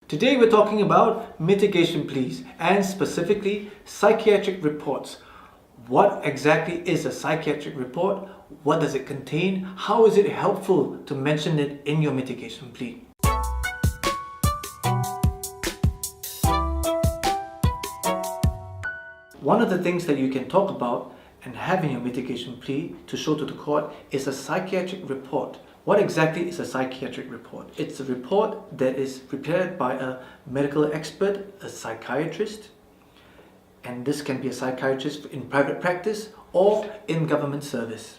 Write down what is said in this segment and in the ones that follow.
Today we're talking about mitigation pleas and specifically psychiatric reports. What exactly is a psychiatric report? What does it contain? How is it helpful to mention it in your mitigation plea? One of the things that you can talk about and have in your mitigation plea to show to the court is a psychiatric report. What exactly is a psychiatric report? It's a report that is prepared by a medical expert, a psychiatrist, and this can be a psychiatrist in private practice or in government service.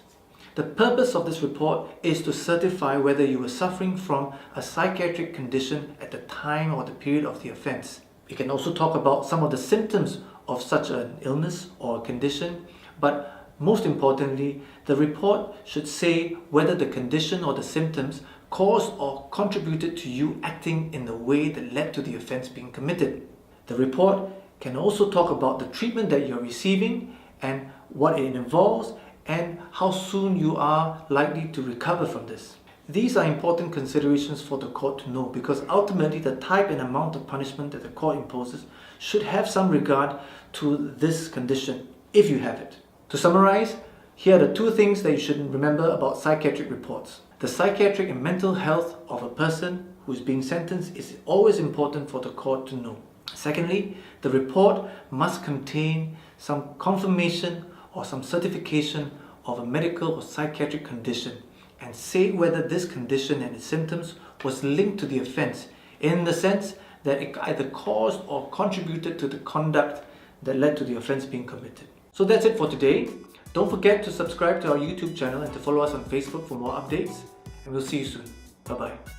The purpose of this report is to certify whether you were suffering from a psychiatric condition at the time or the period of the offense. You can also talk about some of the symptoms of such an illness or condition, but most importantly, the report should say whether the condition or the symptoms caused or contributed to you acting in the way that led to the offense being committed. The report can also talk about the treatment that you're receiving and what it involves and how soon you are likely to recover from this. These are important considerations for the court to know because ultimately the type and amount of punishment that the court imposes should have some regard to this condition, if you have it. To summarize, here are the two things that you should remember about psychiatric reports. The psychiatric and mental health of a person who is being sentenced is always important for the court to know. Secondly, the report must contain some confirmation or some certification of a medical or psychiatric condition and say whether this condition and its symptoms was linked to the offense in the sense that it either caused or contributed to the conduct that led to the offense being committed. So that's it for today. Don't forget to subscribe to our YouTube channel and to follow us on Facebook for more updates. And we'll see you soon. Bye-bye.